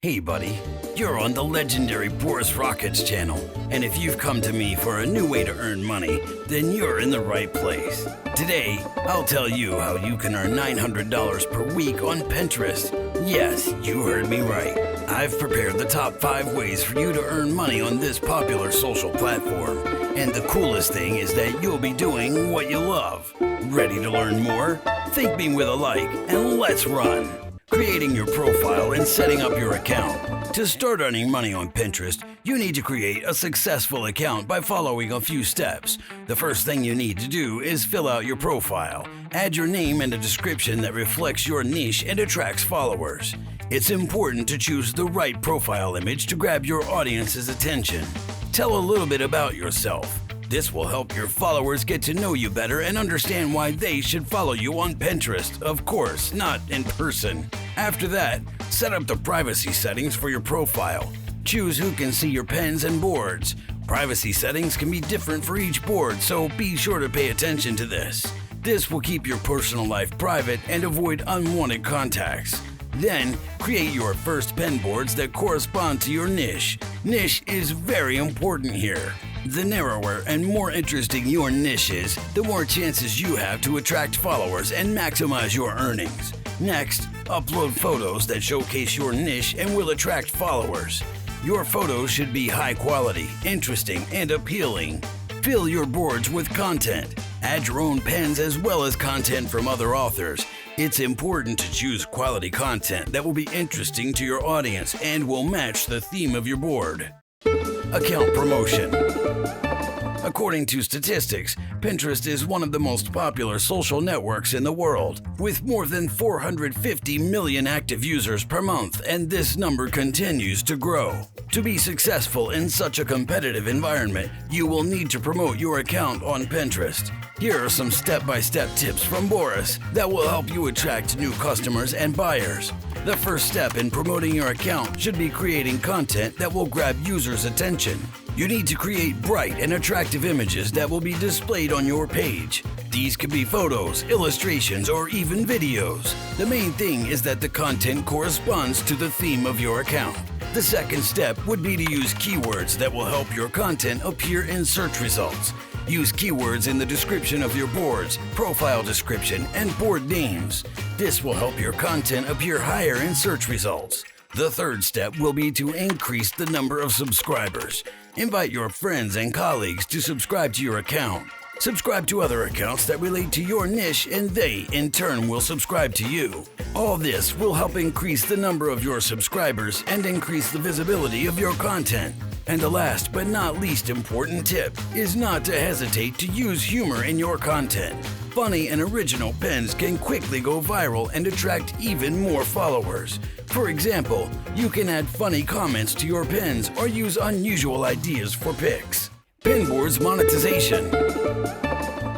Hey buddy, you're on the legendary Boris Rockets channel, and if you've come to me for a new way to earn money, then you're in the right place. Today, I'll tell you how you can earn $900 per week on Pinterest. Yes, you heard me right. I've prepared the top 5 ways for you to earn money on this popular social platform. And the coolest thing is that you'll be doing what you love. Ready to learn more? Think me with a like, and let's run. Creating your profile and setting up your account. To start earning money on Pinterest, you need to create a successful account by following a few steps. The first thing you need to do is fill out your profile. Add your name and a description that reflects your niche and attracts followers. It's important to choose the right profile image to grab your audience's attention. Tell a little bit about yourself. This will help your followers get to know you better and understand why they should follow you on Pinterest, of course, not in person. After that, set up the privacy settings for your profile. Choose who can see your pens and boards. Privacy settings can be different for each board, so be sure to pay attention to this. This will keep your personal life private and avoid unwanted contacts. Then, create your first pen boards that correspond to your niche. Niche is very important here. The narrower and more interesting your niche is, the more chances you have to attract followers and maximize your earnings. Next, upload photos that showcase your niche and will attract followers. Your photos should be high quality, interesting, and appealing. Fill your boards with content. Add your own pens as well as content from other authors. It's important to choose quality content that will be interesting to your audience and will match the theme of your board. Account promotion. According to statistics, Pinterest is one of the most popular social networks in the world, with more than 450 million active users per month, and this number continues to grow. To be successful in such a competitive environment, you will need to promote your account on Pinterest. Here are some step-by-step tips from Boris that will help you attract new customers and buyers. The first step in promoting your account should be creating content that will grab users' attention. You need to create bright and attractive images that will be displayed on your page. These could be photos, illustrations, or even videos. The main thing is that the content corresponds to the theme of your account. The second step would be to use keywords that will help your content appear in search results. Use keywords in the description of your boards, profile description, and board names. This will help your content appear higher in search results. The third step will be to increase the number of subscribers. Invite your friends and colleagues to subscribe to your account. Subscribe to other accounts that relate to your niche, and they, in turn, will subscribe to you. All this will help increase the number of your subscribers and increase the visibility of your content. And the last but not least important tip is not to hesitate to use humor in your content. Funny and original pens can quickly go viral and attract even more followers. For example, you can add funny comments to your pens or use unusual ideas for pics. Pinboards Monetization.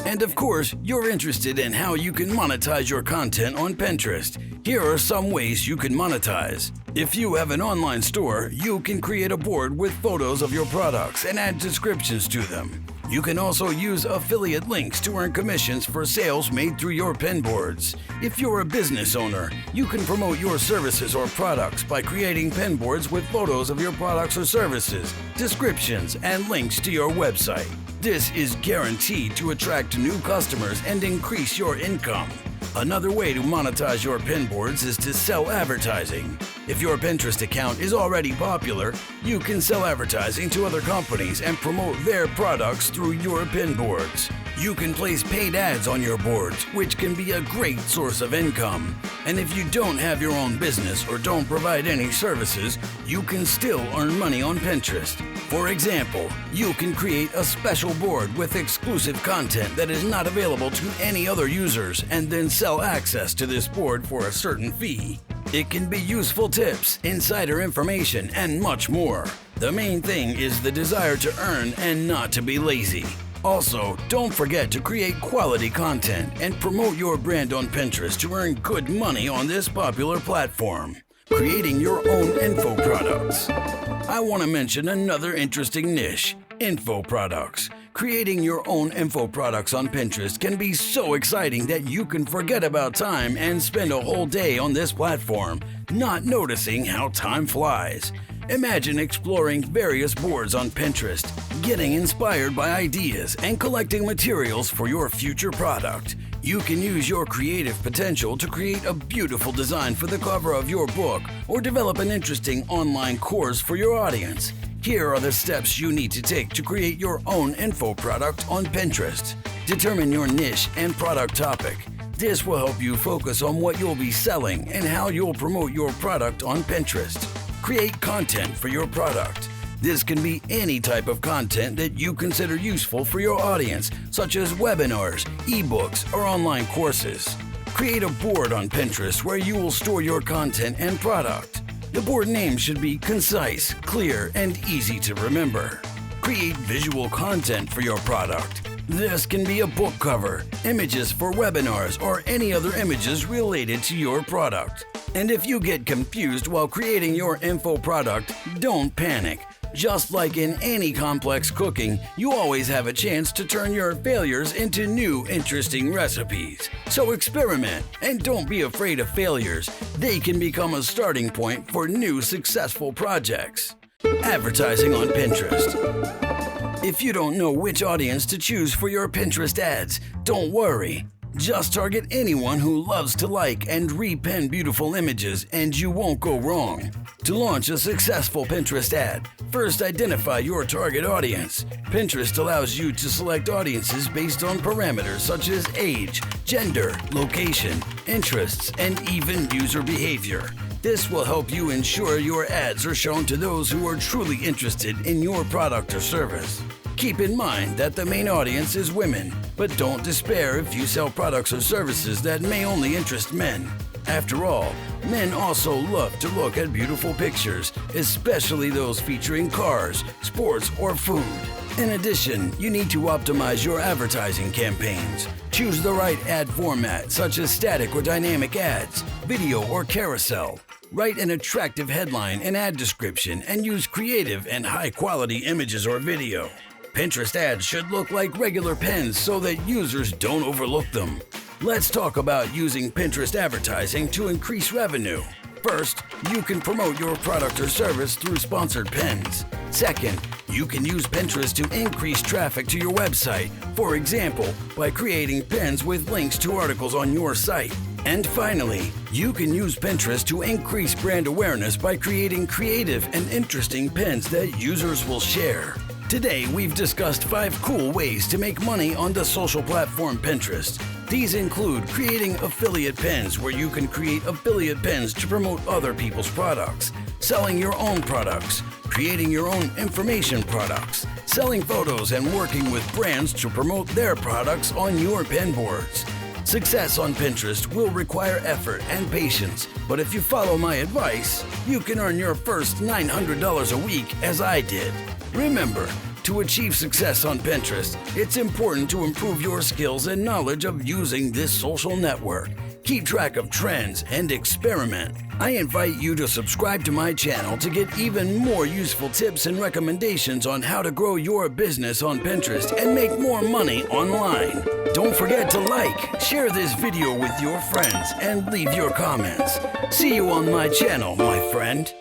And of course, you're interested in how you can monetize your content on Pinterest. Here are some ways you can monetize. If you have an online store, you can create a board with photos of your products and add descriptions to them. You can also use affiliate links to earn commissions for sales made through your pinboards. If you're a business owner, you can promote your services or products by creating pinboards with photos of your products or services, descriptions, and links to your website. This is guaranteed to attract new customers and increase your income. Another way to monetize your pinboards is to sell advertising. If your Pinterest account is already popular, you can sell advertising to other companies and promote their products through your pinboards. You can place paid ads on your boards, which can be a great source of income. And if you don't have your own business or don't provide any services, you can still earn money on Pinterest. For example, you can create a special board with exclusive content that is not available to any other users and then sell access to this board for a certain fee. It can be useful tips, insider information, and much more. The main thing is the desire to earn and not to be lazy. Also, don't forget to create quality content and promote your brand on Pinterest to earn good money on this popular platform. Creating your own info products. I want to mention another interesting niche, info products. Creating your own info products on Pinterest can be so exciting that you can forget about time and spend a whole day on this platform, not noticing how time flies. Imagine exploring various boards on Pinterest, getting inspired by ideas, and collecting materials for your future product. You can use your creative potential to create a beautiful design for the cover of your book or develop an interesting online course for your audience. Here are the steps you need to take to create your own info product on Pinterest. Determine your niche and product topic. This will help you focus on what you'll be selling and how you'll promote your product on Pinterest. Create content for your product. This can be any type of content that you consider useful for your audience, such as webinars, ebooks, or online courses. Create a board on Pinterest where you will store your content and product. The board name should be concise, clear, and easy to remember. Create visual content for your product. This can be a book cover, images for webinars, or any other images related to your product. And if you get confused while creating your info product, don't panic. Just like in any complex cooking, you always have a chance to turn your failures into new, interesting recipes. So experiment, and don't be afraid of failures. They can become a starting point for new, successful projects. Advertising on Pinterest. If you don't know which audience to choose for your Pinterest ads, don't worry. Just target anyone who loves to like and repin beautiful images, and you won't go wrong. To launch a successful Pinterest ad, first identify your target audience. Pinterest allows you to select audiences based on parameters such as age, gender, location, interests, and even user behavior. This will help you ensure your ads are shown to those who are truly interested in your product or service. Keep in mind that the main audience is women, but don't despair if you sell products or services that may only interest men. After all, men also love to look at beautiful pictures, especially those featuring cars, sports, or food. In addition, you need to optimize your advertising campaigns. Choose the right ad format, such as static or dynamic ads, video or carousel. Write an attractive headline and ad description, and use creative and high-quality images or video. Pinterest ads should look like regular pens so that users don't overlook them. Let's talk about using Pinterest advertising to increase revenue. First, you can promote your product or service through sponsored pins. Second, you can use Pinterest to increase traffic to your website, for example, by creating pins with links to articles on your site. And finally, you can use Pinterest to increase brand awareness by creating creative and interesting pins that users will share. Today, we've discussed 5 cool ways to make money on the social platform Pinterest. These include creating affiliate pins, where you can create affiliate pins to promote other people's products, selling your own products, creating your own information products, selling photos, and working with brands to promote their products on your pin boards. Success on Pinterest will require effort and patience, but if you follow my advice, you can earn your first $900 a week as I did. Remember, to achieve success on Pinterest, it's important to improve your skills and knowledge of using this social network. Keep track of trends and experiment. I invite you to subscribe to my channel to get even more useful tips and recommendations on how to grow your business on Pinterest and make more money online. Don't forget to like, share this video with your friends, and leave your comments. See you on my channel, my friend.